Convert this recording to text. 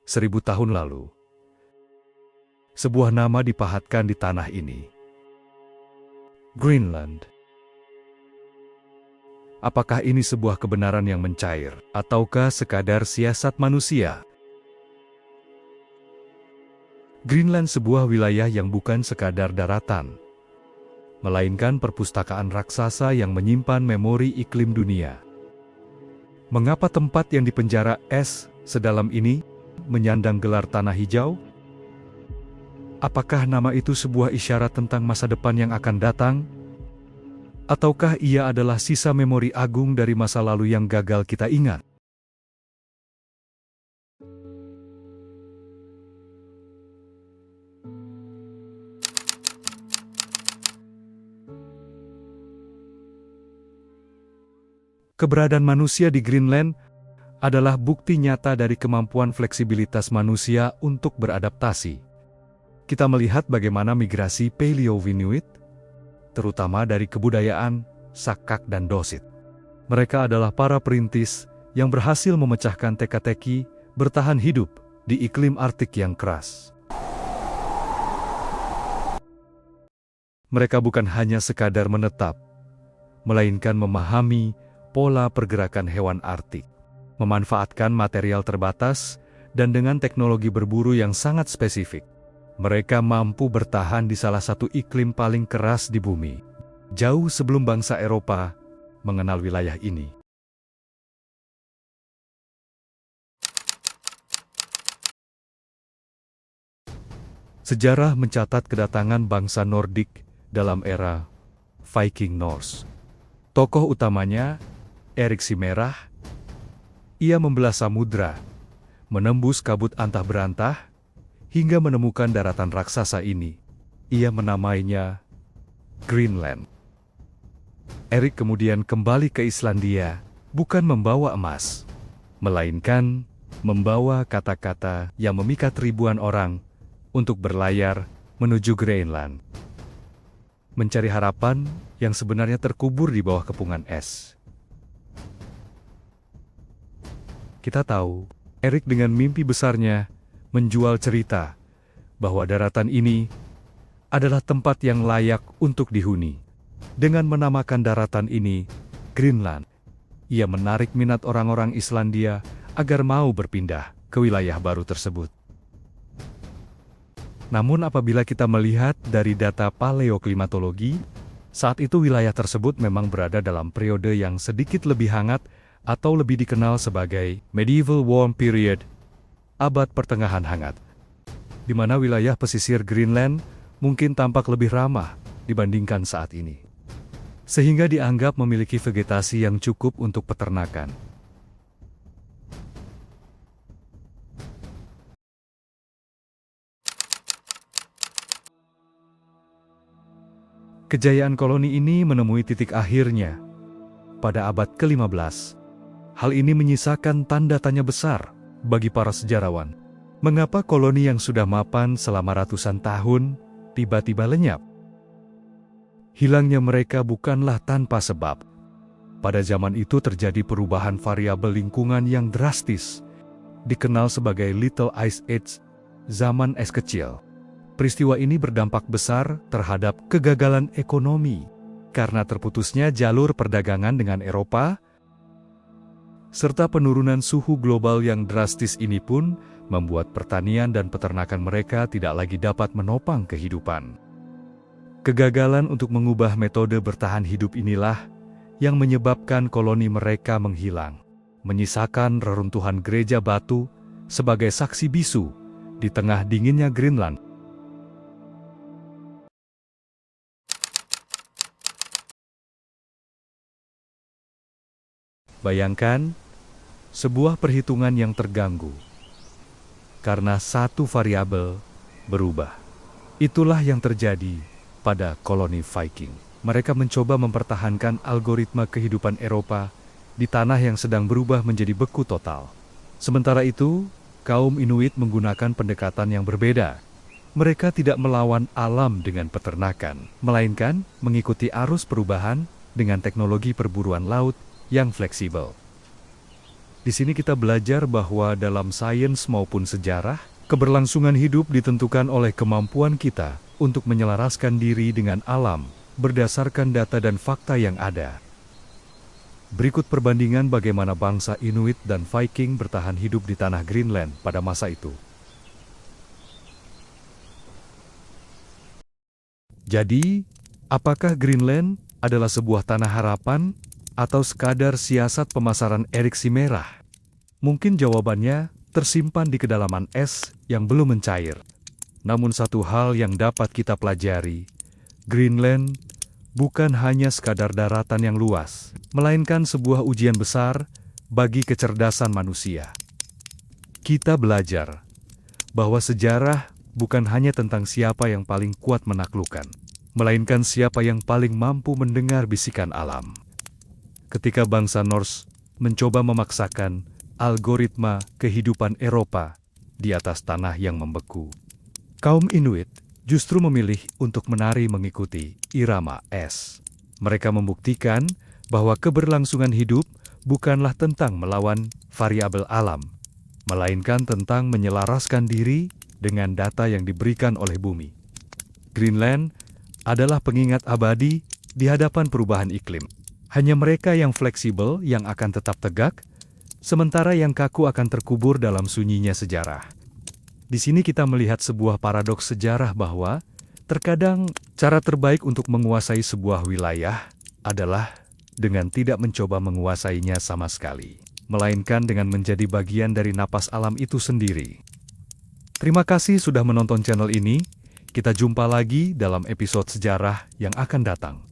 1000 tahun lalu. Sebuah nama dipahatkan di tanah ini. Greenland. Apakah ini sebuah kebenaran yang mencair, ataukah sekadar siasat manusia? Greenland sebuah wilayah yang bukan sekadar daratan, melainkan perpustakaan raksasa yang menyimpan memori iklim dunia. Mengapa tempat yang dipenjara es sedalam ini menyandang gelar tanah hijau? Apakah nama itu sebuah isyarat tentang masa depan yang akan datang? Ataukah ia adalah sisa memori agung dari masa lalu yang gagal kita ingat? Keberadaan manusia di Greenland adalah bukti nyata dari kemampuan fleksibilitas manusia untuk beradaptasi. Kita melihat bagaimana migrasi Paleo-Inuit, terutama dari kebudayaan Sakak dan Dosit. Mereka adalah para perintis yang berhasil memecahkan teka-teki bertahan hidup di iklim Arktik yang keras. Mereka bukan hanya sekadar menetap, melainkan memahami pola pergerakan hewan Arktik, memanfaatkan material terbatas, dan dengan teknologi berburu yang sangat spesifik. Mereka mampu bertahan di salah satu iklim paling keras di bumi, jauh sebelum bangsa Eropa mengenal wilayah ini. Sejarah mencatat kedatangan bangsa Nordik dalam era Viking Norse. Tokoh utamanya, Erik si Merah. Ia membelah samudra, menembus kabut antah berantah, hingga menemukan daratan raksasa ini. Ia menamainya Greenland. Erik kemudian kembali ke Islandia, bukan membawa emas, melainkan membawa kata-kata yang memikat ribuan orang untuk berlayar menuju Greenland, mencari harapan yang sebenarnya terkubur di bawah kepungan es. Kita tahu, Erik dengan mimpi besarnya menjual cerita bahwa daratan ini adalah tempat yang layak untuk dihuni. Dengan menamakan daratan ini Greenland, ia menarik minat orang-orang Islandia agar mau berpindah ke wilayah baru tersebut. Namun apabila kita melihat dari data paleoklimatologi, saat itu wilayah tersebut memang berada dalam periode yang sedikit lebih hangat atau lebih dikenal sebagai Medieval Warm Period, abad pertengahan hangat, di mana wilayah pesisir Greenland mungkin tampak lebih ramah dibandingkan saat ini, sehingga dianggap memiliki vegetasi yang cukup untuk peternakan. Kejayaan koloni ini menemui titik akhirnya pada abad ke-15. Hal ini menyisakan tanda tanya besar bagi para sejarawan. Mengapa koloni yang sudah mapan selama ratusan tahun tiba-tiba lenyap? Hilangnya mereka bukanlah tanpa sebab. Pada zaman itu terjadi perubahan variabel lingkungan yang drastis, dikenal sebagai Little Ice Age, zaman es kecil. Peristiwa ini berdampak besar terhadap kegagalan ekonomi, karena terputusnya jalur perdagangan dengan Eropa, serta penurunan suhu global yang drastis ini pun membuat pertanian dan peternakan mereka tidak lagi dapat menopang kehidupan. Kegagalan untuk mengubah metode bertahan hidup inilah yang menyebabkan koloni mereka menghilang, menyisakan reruntuhan gereja batu sebagai saksi bisu di tengah dinginnya Greenland. Bayangkan, sebuah perhitungan yang terganggu karena satu variabel berubah. Itulah yang terjadi pada koloni Viking. Mereka mencoba mempertahankan algoritma kehidupan Eropa di tanah yang sedang berubah menjadi beku total. Sementara itu, kaum Inuit menggunakan pendekatan yang berbeda. Mereka tidak melawan alam dengan peternakan, melainkan mengikuti arus perubahan dengan teknologi perburuan laut yang fleksibel. Di sini kita belajar bahwa dalam sains maupun sejarah, keberlangsungan hidup ditentukan oleh kemampuan kita untuk menyelaraskan diri dengan alam berdasarkan data dan fakta yang ada. Berikut perbandingan bagaimana bangsa Inuit dan Viking bertahan hidup di tanah Greenland pada masa itu. Jadi, apakah Greenland adalah sebuah tanah harapan atau sekadar siasat pemasaran eriksi merah? Mungkin jawabannya tersimpan di kedalaman es yang belum mencair. Namun satu hal yang dapat kita pelajari, Greenland bukan hanya sekadar daratan yang luas, melainkan sebuah ujian besar bagi kecerdasan manusia. Kita belajar bahwa sejarah bukan hanya tentang siapa yang paling kuat menaklukkan, melainkan siapa yang paling mampu mendengar bisikan alam. Ketika bangsa Norse mencoba memaksakan algoritma kehidupan Eropa di atas tanah yang membeku, kaum Inuit justru memilih untuk menari mengikuti irama es. Mereka membuktikan bahwa keberlangsungan hidup bukanlah tentang melawan variabel alam, melainkan tentang menyelaraskan diri dengan data yang diberikan oleh bumi. Greenland adalah pengingat abadi di hadapan perubahan iklim. Hanya mereka yang fleksibel yang akan tetap tegak, sementara yang kaku akan terkubur dalam sunyinya sejarah. Di sini kita melihat sebuah paradoks sejarah bahwa terkadang cara terbaik untuk menguasai sebuah wilayah adalah dengan tidak mencoba menguasainya sama sekali, melainkan dengan menjadi bagian dari napas alam itu sendiri. Terima kasih sudah menonton channel ini. Kita jumpa lagi dalam episode sejarah yang akan datang.